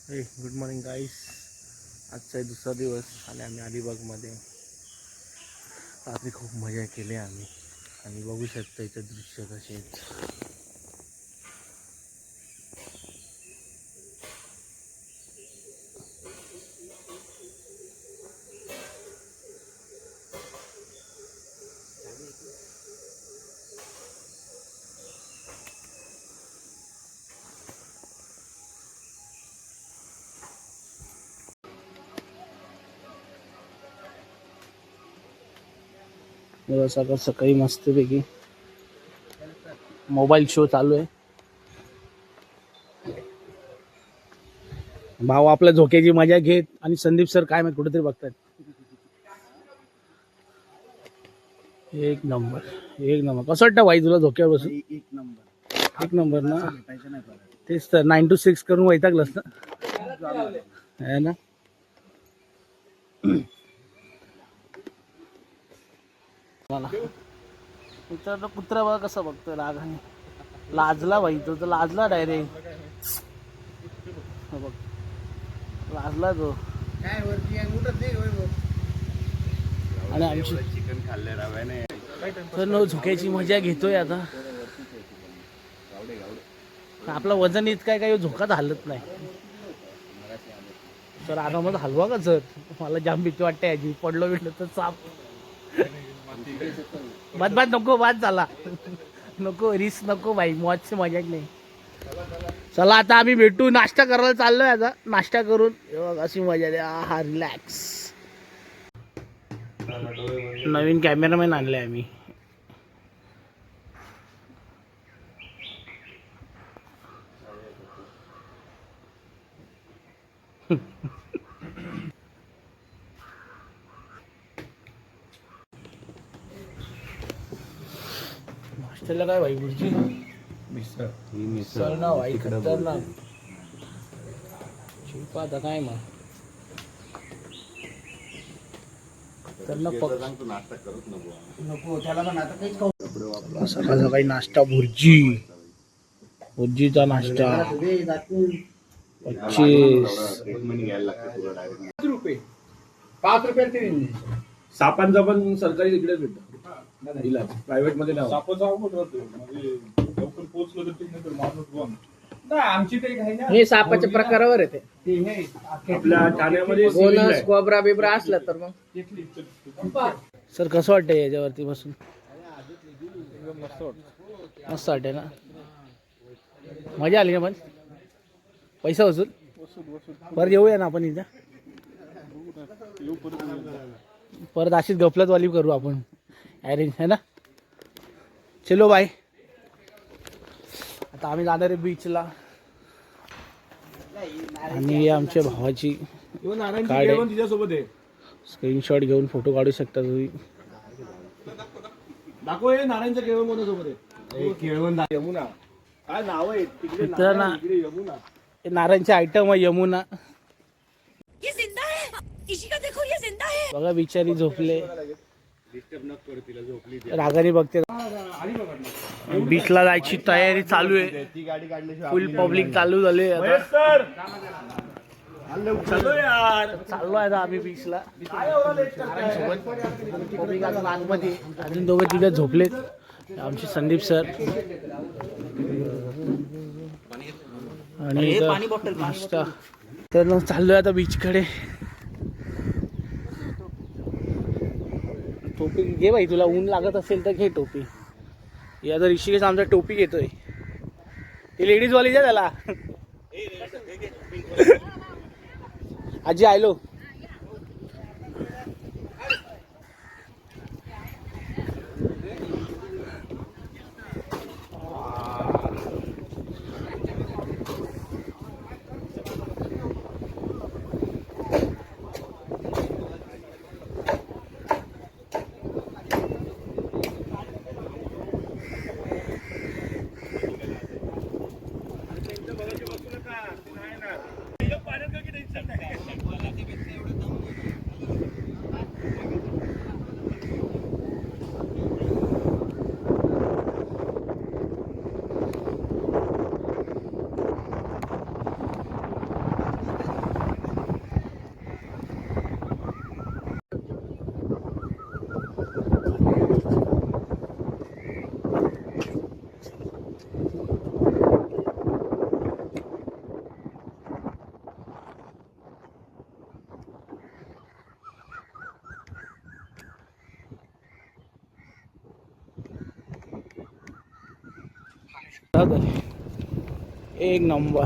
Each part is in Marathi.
हे गुड मॉर्निंग गाईस. आजचा दुसरा दिवस आणि आम्ही अलिबागमध्ये रात्री खूप मजा केली आम्ही. आणि बघू शकता इथे दृश्य कसे आहेत. सकाळ सकाळी मस्तपैकी मोबाईल शो चालू आहे. भाऊ आपल्या झोक्याची मजा घेत आणि संदीप सर काय माहित कुठेतरी बघतात. एक नंबर एक नंबर. कसं वाटतं भाई तुला झोक्यावर बसून? एक नंबर ना. तेच तर 9 to 6 करून वैतागलंस ना है ना. मित्रांनो कुत्रा बघा कसं बघतोय रागाने. लाजला भाई तो तर लाजला डायरेक्ट. बघ लाजला तो. आणि आमची चिकन खाल्ले रव्याने तर झोक्याची मजा घेतोय आता. आपलं वजन इतकं काय झोकात हलत नाही. तर आरामात हलवा का सर. मला जाम भीती वाटते याची. पडलो बिडलो तर साप. बाद नको बाद झाला. नको रिस्क नको भाई. मौजची मजा नाही. चला आता आम्ही भेटू. नाश्ता करायला चाललोय आता. नाश्ता करून अशी मजा द्या. हा रिलॅक्स. नवीन कॅमेरामॅन आणले आम्ही. नाश्त्याला काय भाई भुर्जी मिसळ ना भाई खतरनाक. शिल्पा आता काय मग सकाळ सकाळी नाश्ता भुर्जीचा नाश्ता 25 ₹5 सापांचा पण सरकारी तिकडेच भेटतो. प्रायव्हेट मध्ये नाही. हे सापाच्या प्रकारावर येते. आपल्या ठाण्यामध्ये बोनस कोबरा बिब्रा असला तर मग. सर कसं वाटतंय याच्यावरती बसून? मस्त वाटते ना. मजा आली ना. पण पैसा वसूल परत येऊया ना आपण इथं. परत अशीच गफलतवाली करू आपण अरेंज है ना. चलो बाय. आता आम्ही जाणार आहे बीचला. आणि आमच्या भावाची स्क्रीनशॉट घेऊन फोटो काढू शकता तुम्ही. दाखव हे नारायणचं केळवण कोणासोबत आहे. केळवण यमुना काय नाव आहे तिकडे यमुना. हे नारायणचे आयटम आहे यमुना. बघा बिचारी झोपले. रागाने बघते. बीचला जायची तयारी चालू आहे. फुल पब्लिक चालू झाले. चाललो आहे आम्ही बीचला. पब्लिक अजून आतमध्ये. अजून दोघं तिघं झोपलेत. आमचे संदीप सर आणि नाश्ता. तर चाललोय आता बीचकडे. टोपी घे भाई. तुला ऊन लागत असेल तर घे टोपी. या तर ऋषिकेश आमचा टोपी घेतोय. ती लेडीज वाली जा त्याला. आजी आयलो. एक नंबर.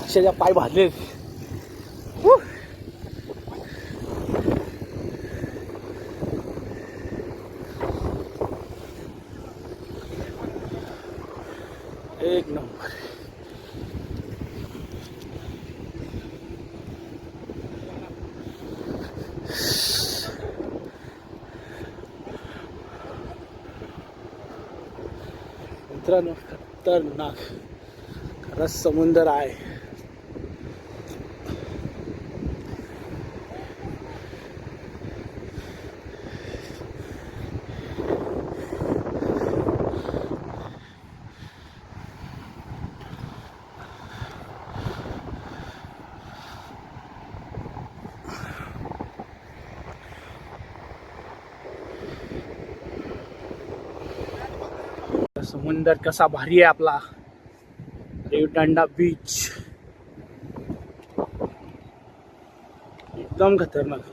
अक्षरशः पाय भाजले. एक नंबर. मित्रांनो खतरनाक खरंच समुद्र आहे. समुद्र कसा भारी आहे आपला रेवदंडा बीच. एकदम खतरनाक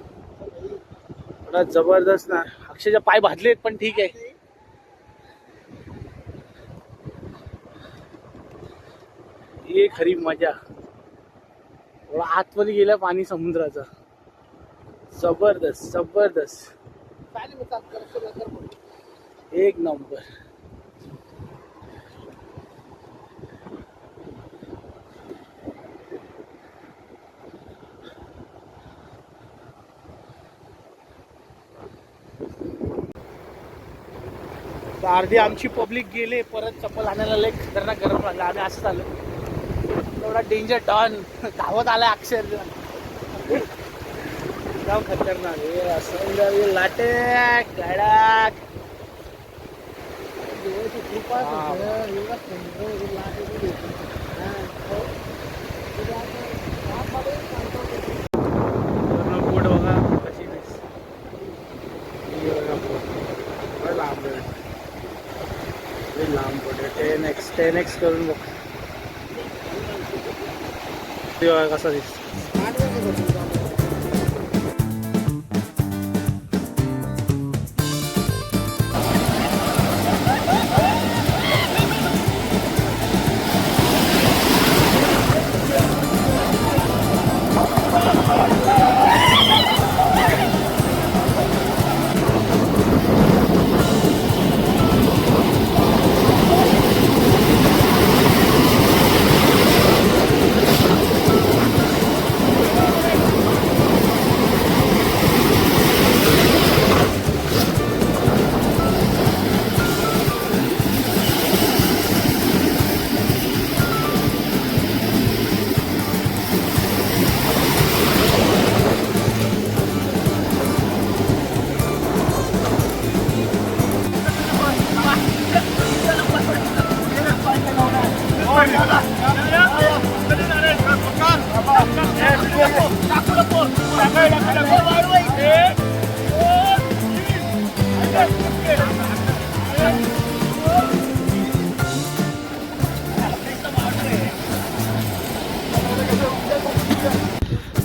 थोडा जबरदस्त ना. अक्षरशः पाय भाजलेत पण ठीक आहे. ये खरी मजा. थोडा आतमध्ये गेला पाणी समुद्राचा. जबरदस्त जबरदस्त. एक नंबर. अर्धी आमची पब्लिक गेले. परत चप्पल आणायला लय खतरनाक गरम लागला. आम्ही असंच आलो. एवढा डेंजर डॉन धावत आलाय अक्षरशः. एकदम खतरनाक. हे असं लाटे कडक. बोट बघा कशी लांब लांब बोट. 10x करून बघ कसा दिसतो.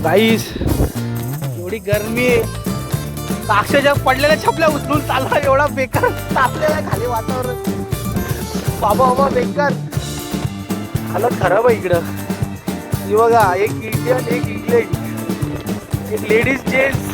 गाईस एवढी गरमी आहे. अक्षरशः पडलेल्या छपल्या उचलून चालला. एवढा बेकार तापलेला खाली वातावरण. बाबा बाबा बेकार हालत खराब आहे इकडं. हे बघा एक इंडियन एक इंग्लंड एक लेडीज जेंट्स.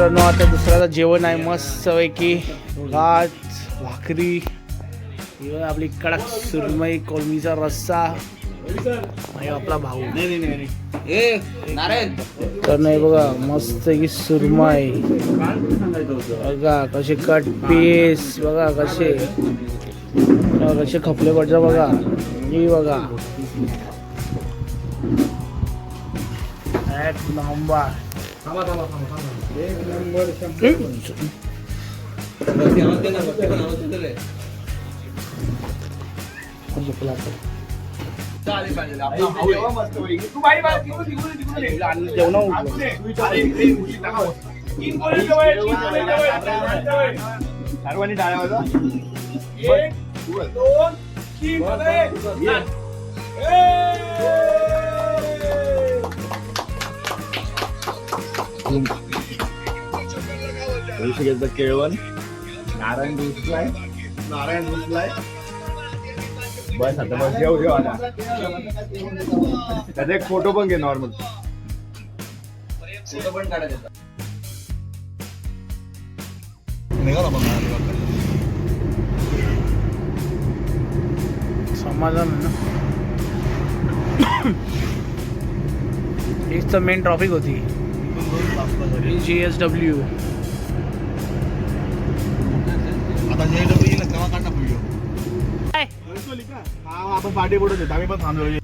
मित्रांनो आता दुसऱ्याचं जेवण आहे मस्त पैकी भात भाकरी इवन आपली कडक सुरमई कोलमीचा रस्सा आणि आपला भाऊ तर नाही बघा मस्त की सुरमई बघा कसे कट पीस बघा कसे कसे खपले पडतात बघा ही बघा एक नंबर सर्वांनी टाळ्या वाजवा. केळवण नारायण रुसलाय बस आता बस जेव आता त्याचा एक फोटो पण घे नॉर्मल फोटो पण काढायचा समाधान आहे ना हीच तर मेन ट्रॉफिक होती GSW आता JW केव्हा काढणार व्हिडिओ आपण पार्टी बोलत आम्ही पण थांबलो